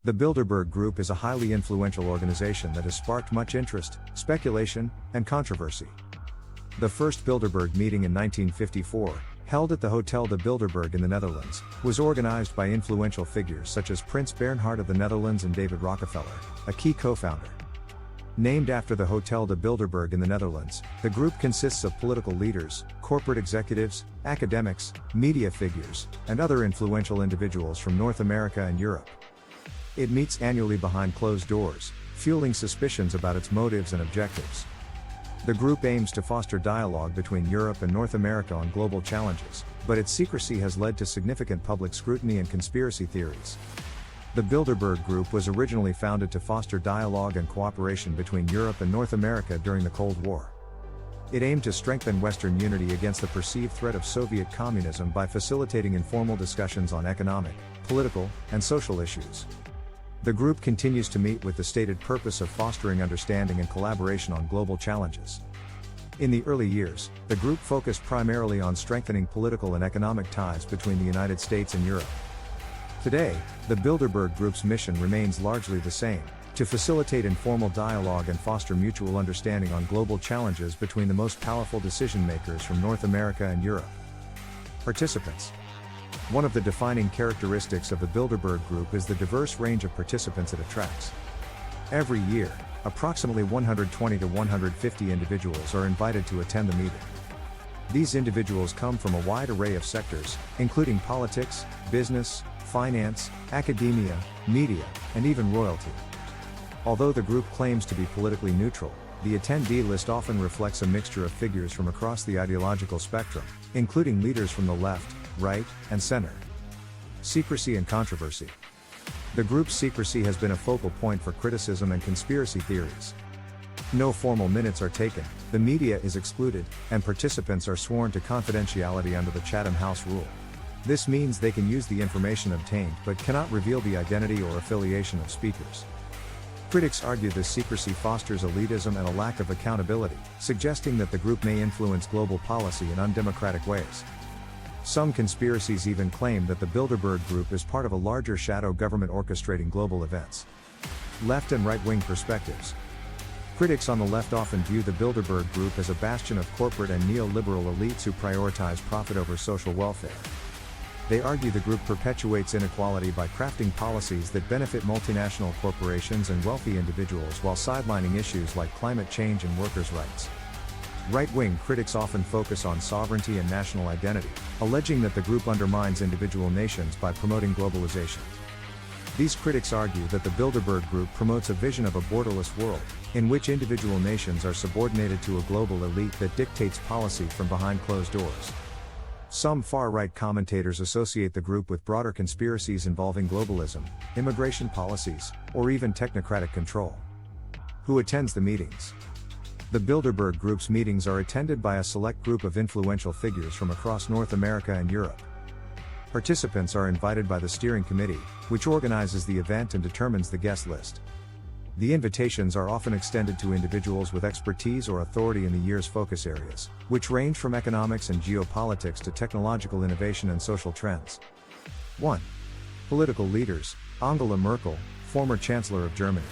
The Bilderberg Group is a highly influential organization that has sparked much interest, speculation, and controversy. The first Bilderberg meeting in 1954, held at the Hotel de Bilderberg in the Netherlands, was organized by influential figures such as Prince Bernhard of the Netherlands and David Rockefeller, a key co-founder. Named after the Hotel de Bilderberg in the Netherlands, the group consists of political leaders, corporate executives, academics, media figures, and other influential individuals from North America and Europe. It meets annually behind closed doors, fueling suspicions about its motives and objectives. The group aims to foster dialogue between Europe and North America on global challenges, but its secrecy has led to significant public scrutiny and conspiracy theories. The Bilderberg Group was originally founded to foster dialogue and cooperation between Europe and North America during the Cold War. It aimed to strengthen Western unity against the perceived threat of Soviet communism by facilitating informal discussions on economic, political, and social issues. The group continues to meet with the stated purpose of fostering understanding and collaboration on global challenges. In the early years, the group focused primarily on strengthening political and economic ties between the United States and Europe. Today, the Bilderberg Group's mission remains largely the same: to facilitate informal dialogue and foster mutual understanding on global challenges between the most powerful decision-makers from North America and Europe. Participants. One of the defining characteristics of the Bilderberg Group is the diverse range of participants it attracts. Every year, approximately 120 to 150 individuals are invited to attend the meeting. These individuals come from a wide array of sectors, including politics, business, finance, academia, media, and even royalty. Although the group claims to be politically neutral, the attendee list often reflects a mixture of figures from across the ideological spectrum, including leaders from the left, right, and center. Secrecy and controversy. The group's secrecy has been a focal point for criticism and conspiracy theories. No formal minutes are taken, the media is excluded, and participants are sworn to confidentiality under the Chatham House rule. This means they can use the information obtained but cannot reveal the identity or affiliation of speakers. Critics argue this secrecy fosters elitism and a lack of accountability, suggesting that the group may influence global policy in undemocratic ways. Some conspiracies even claim that the Bilderberg Group is part of a larger shadow government orchestrating global events. Left and right-wing perspectives. Critics on the left often view the Bilderberg Group as a bastion of corporate and neoliberal elites who prioritize profit over social welfare. They argue the group perpetuates inequality by crafting policies that benefit multinational corporations and wealthy individuals while sidelining issues like climate change and workers' rights. Right-wing critics often focus on sovereignty and national identity, alleging that the group undermines individual nations by promoting globalization. These critics argue that the Bilderberg Group promotes a vision of a borderless world, in which individual nations are subordinated to a global elite that dictates policy from behind closed doors. Some far-right commentators associate the group with broader conspiracies involving globalism, immigration policies, or even technocratic control. Who attends the meetings? The Bilderberg Group's meetings are attended by a select group of influential figures from across North America and Europe. Participants are invited by the steering committee, which organizes the event and determines the guest list. The invitations are often extended to individuals with expertise or authority in the year's focus areas, which range from economics and geopolitics to technological innovation and social trends. 1. Political leaders: Angela Merkel, former Chancellor of Germany.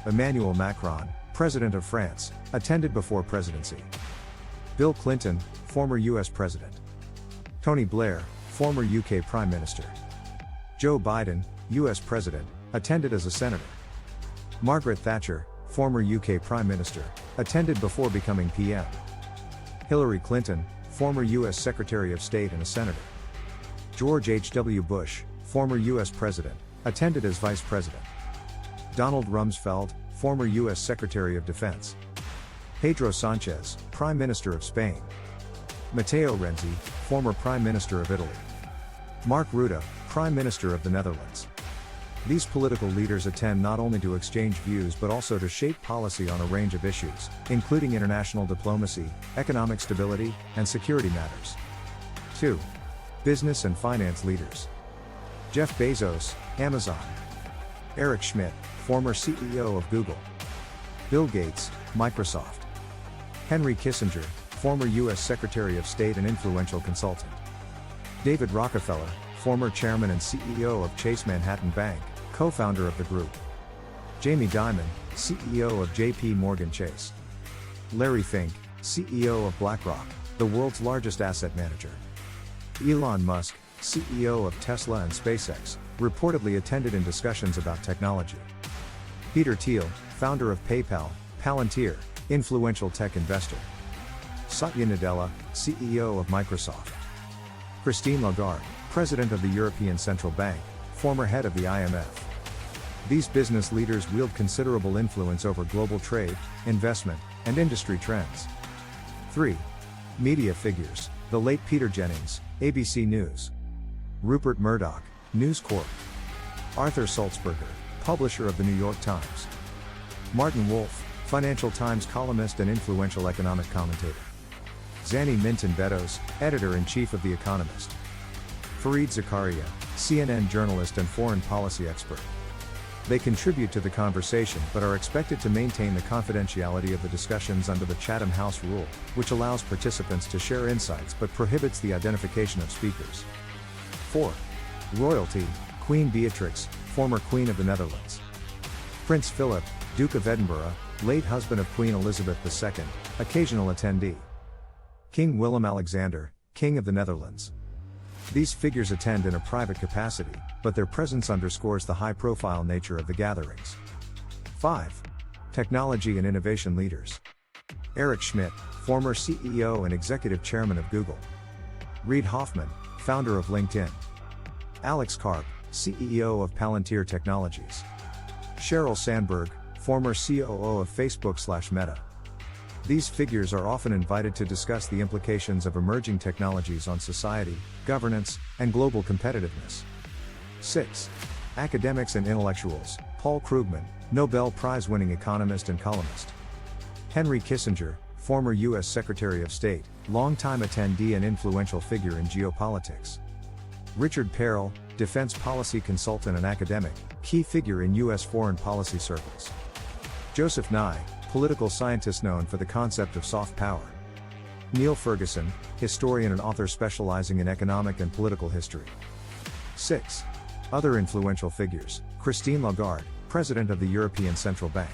Emmanuel Macron, President of France, attended before presidency. Bill Clinton, former U.S. President. Tony Blair, former UK Prime Minister. Joe Biden, U.S. President, attended as a senator. Margaret Thatcher, former UK Prime Minister, attended before becoming PM. Hillary Clinton, former U.S. Secretary of State and a senator. George H.W. Bush, former U.S. President, attended as Vice President. Donald Rumsfeld, former U.S. Secretary of Defense. Pedro Sanchez, Prime Minister of Spain. Matteo Renzi, former Prime Minister of Italy. Mark Rutte, Prime Minister of the Netherlands. These political leaders attend not only to exchange views but also to shape policy on a range of issues, including international diplomacy, economic stability, and security matters. 2. Business and finance leaders. Jeff Bezos, Amazon. Eric Schmidt, former CEO of Google. Bill Gates, Microsoft. Henry Kissinger, former U.S. Secretary of State and influential consultant. David Rockefeller, former chairman and CEO of Chase Manhattan Bank, co-founder of the group. Jamie Dimon, CEO of JP Morgan Chase. Larry Fink, CEO of BlackRock, the world's largest asset manager. Elon Musk, CEO of Tesla and SpaceX, reportedly attended in discussions about technology. Peter Thiel, founder of PayPal, Palantir, influential tech investor. Satya Nadella, CEO of Microsoft. Christine Lagarde, president of the European Central Bank, former head of the IMF. These business leaders wield considerable influence over global trade, investment, and industry trends. 3. Media figures: the late Peter Jennings, ABC News. Rupert Murdoch, News Corp. Arthur Sulzberger, publisher of the New York Times. Martin Wolf, Financial Times columnist and influential economic commentator. Zanny Minton-Beddoes, editor-in-chief of The Economist. Fareed Zakaria, CNN journalist and foreign policy expert. They contribute to the conversation but are expected to maintain the confidentiality of the discussions under the Chatham House rule, which allows participants to share insights but prohibits the identification of speakers. 4. Royalty: Queen Beatrix, former Queen of the Netherlands. Prince Philip, Duke of Edinburgh, late husband of Queen Elizabeth II, occasional attendee. King Willem-Alexander, King of the Netherlands. These figures attend in a private capacity, but their presence underscores the high-profile nature of the gatherings. 5. Technology and innovation leaders. Eric Schmidt, former CEO and executive chairman of Google. Reid Hoffman, founder of LinkedIn. Alex Karp, CEO of Palantir Technologies. Sheryl Sandberg, former COO of Facebook/Meta. These figures are often invited to discuss the implications of emerging technologies on society, governance, and global competitiveness. 6. Academics and intellectuals: Paul Krugman, Nobel Prize-winning economist and columnist. Henry Kissinger, former U.S. Secretary of State, longtime attendee and influential figure in geopolitics. Richard Perle, defense policy consultant and academic, key figure in U.S. foreign policy circles. Joseph Nye, political scientist known for the concept of soft power. Neil Ferguson, historian and author specializing in economic and political history. 6. Other influential figures: Christine Lagarde, president of the European Central Bank.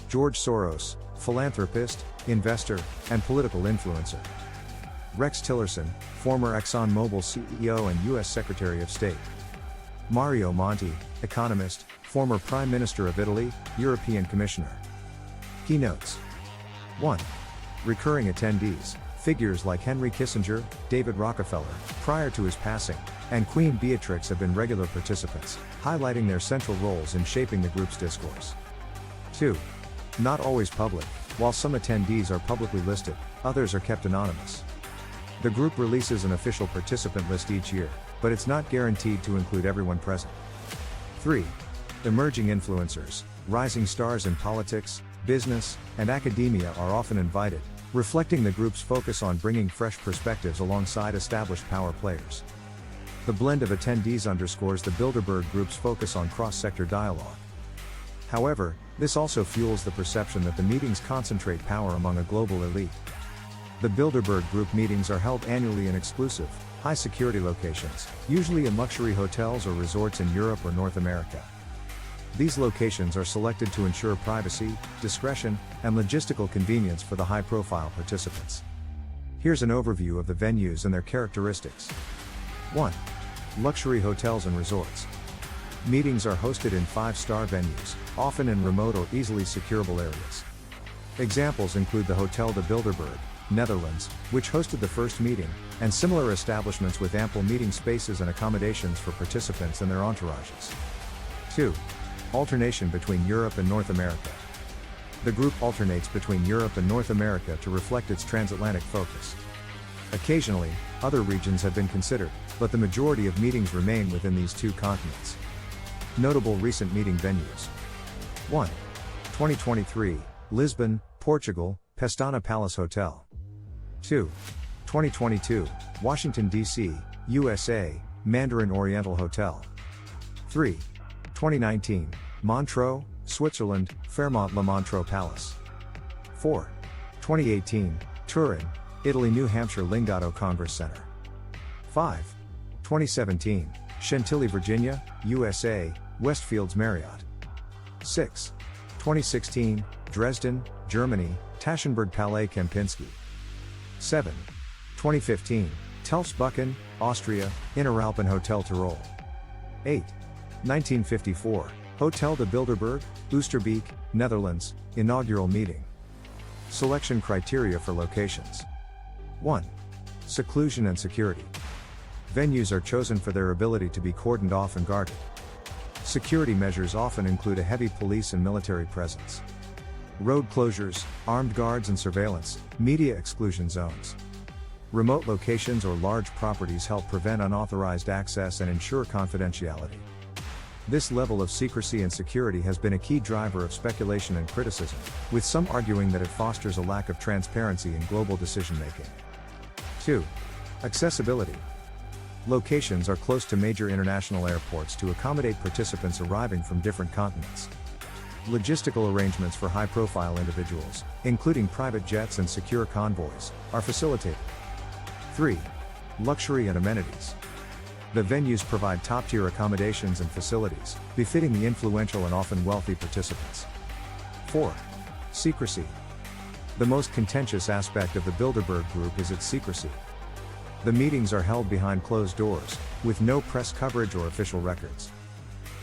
George Soros, philanthropist, investor, and political influencer. Rex Tillerson, former ExxonMobil CEO and U.S. Secretary of State. Mario Monti, economist, former Prime Minister of Italy, European Commissioner. Keynotes. 1. Recurring attendees: figures like Henry Kissinger, David Rockefeller, prior to his passing, and Queen Beatrix have been regular participants, highlighting their central roles in shaping the group's discourse. 2. Not always public: while some attendees are publicly listed, others are kept anonymous. The group releases an official participant list each year, but it's not guaranteed to include everyone present. 3. Emerging influencers: rising stars in politics, business, and academia are often invited, reflecting the group's focus on bringing fresh perspectives alongside established power players. The blend of attendees underscores the Bilderberg Group's focus on cross-sector dialogue. However, this also fuels the perception that the meetings concentrate power among a global elite. The Bilderberg Group meetings are held annually in exclusive, high-security locations, usually in luxury hotels or resorts in Europe or North America. These locations are selected to ensure privacy, discretion, and logistical convenience for the high-profile participants. Here's an overview of the venues and their characteristics. 1. Luxury hotels and resorts. Meetings are hosted in 5-star venues, often in remote or easily securable areas. Examples include the Hotel de Bilderberg, Netherlands, which hosted the first meeting, and similar establishments with ample meeting spaces and accommodations for participants and their entourages. 2. Alternation between Europe and North America. The group alternates between Europe and North America to reflect its transatlantic focus. Occasionally, other regions have been considered, but the majority of meetings remain within these two continents. Notable recent meeting venues. 1. 2023, Lisbon, Portugal, Pestana Palace Hotel. 2. 2022, Washington, D.C., USA, Mandarin Oriental Hotel. 3. 2019, Montreux, Switzerland, Fairmont Le Montreux Palace. 4. 2018, Turin, Italy, New Hampshire Lingotto Congress Center. 5. 2017, Chantilly, Virginia, USA, Westfield's Marriott. 6. 2016, Dresden, Germany, Taschenberg Palais Kempinski. 7. 2015, Telfsbucken, Austria, Inneralpen Hotel Tirol. 8. 1954, Hotel de Bilderberg, Oosterbeek, Netherlands, inaugural meeting. Selection criteria for locations. 1. Seclusion and security. Venues are chosen for their ability to be cordoned off and guarded. Security measures often include a heavy police and military presence. Road closures, armed guards and surveillance, media exclusion zones. Remote locations or large properties help prevent unauthorized access and ensure confidentiality. This level of secrecy and security has been a key driver of speculation and criticism, with some arguing that it fosters a lack of transparency in global decision-making. 2. Accessibility. Locations are close to major international airports to accommodate participants arriving from different continents. Logistical arrangements for high-profile individuals, including private jets and secure convoys, are facilitated. 3. Luxury and amenities. The venues provide top-tier accommodations and facilities, befitting the influential and often wealthy participants. 4. Secrecy. The most contentious aspect of the Bilderberg Group is its secrecy. The meetings are held behind closed doors, with no press coverage or official records.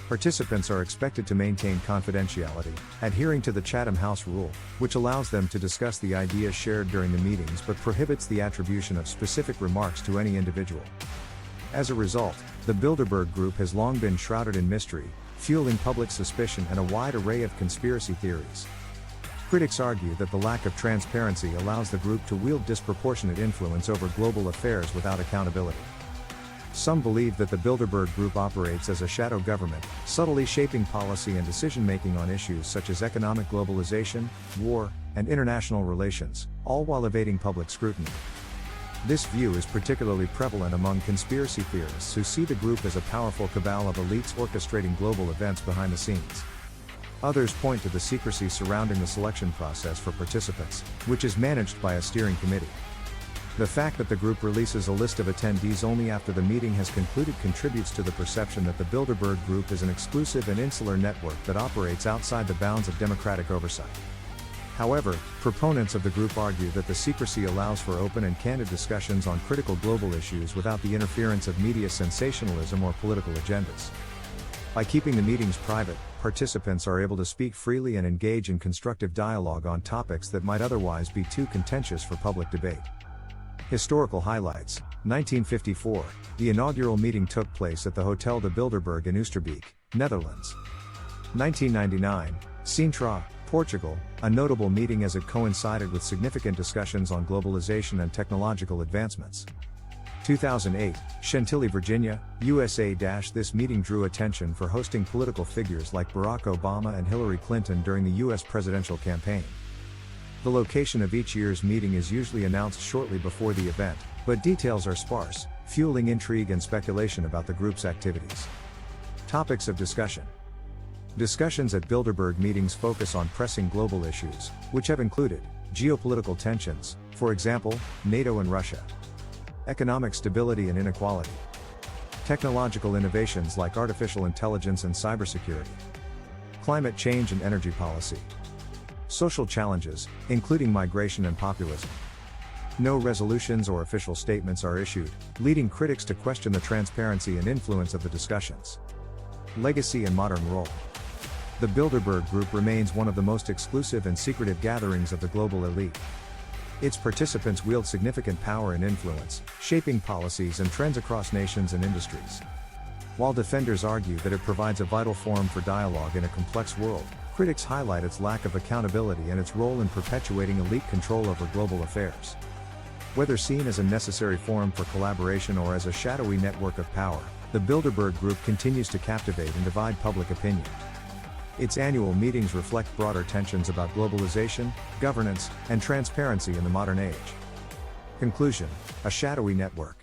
Participants are expected to maintain confidentiality, adhering to the Chatham House rule, which allows them to discuss the ideas shared during the meetings but prohibits the attribution of specific remarks to any individual. As a result, the Bilderberg Group has long been shrouded in mystery, fueling public suspicion and a wide array of conspiracy theories. Critics argue that the lack of transparency allows the group to wield disproportionate influence over global affairs without accountability. Some believe that the Bilderberg Group operates as a shadow government, subtly shaping policy and decision-making on issues such as economic globalization, war, and international relations, all while evading public scrutiny. This view is particularly prevalent among conspiracy theorists who see the group as a powerful cabal of elites orchestrating global events behind the scenes. Others point to the secrecy surrounding the selection process for participants, which is managed by a steering committee. The fact that the group releases a list of attendees only after the meeting has concluded contributes to the perception that the Bilderberg Group is an exclusive and insular network that operates outside the bounds of democratic oversight. However, proponents of the group argue that the secrecy allows for open and candid discussions on critical global issues without the interference of media sensationalism or political agendas. By keeping the meetings private, participants are able to speak freely and engage in constructive dialogue on topics that might otherwise be too contentious for public debate. Historical highlights. 1954, the inaugural meeting took place at the Hotel de Bilderberg in Oosterbeek, Netherlands. 1999, Sintra, Portugal, a notable meeting as it coincided with significant discussions on globalization and technological advancements. 2008, Chantilly, Virginia, USA. This meeting drew attention for hosting political figures like Barack Obama and Hillary Clinton during the U.S. presidential campaign. The location of each year's meeting is usually announced shortly before the event, but details are sparse, fueling intrigue and speculation about the group's activities. Topics of discussion. Discussions at Bilderberg meetings focus on pressing global issues, which have included geopolitical tensions, for example, NATO and Russia, economic stability and inequality, technological innovations like artificial intelligence and cybersecurity, climate change and energy policy, social challenges, including migration and populism. No resolutions or official statements are issued, leading critics to question the transparency and influence of the discussions. Legacy and modern role. The Bilderberg Group remains one of the most exclusive and secretive gatherings of the global elite. Its participants wield significant power and influence, shaping policies and trends across nations and industries. While defenders argue that it provides a vital forum for dialogue in a complex world, critics highlight its lack of accountability and its role in perpetuating elite control over global affairs. Whether seen as a necessary forum for collaboration or as a shadowy network of power, the Bilderberg Group continues to captivate and divide public opinion. Its annual meetings reflect broader tensions about globalization, governance, and transparency in the modern age. Conclusion: a shadowy network.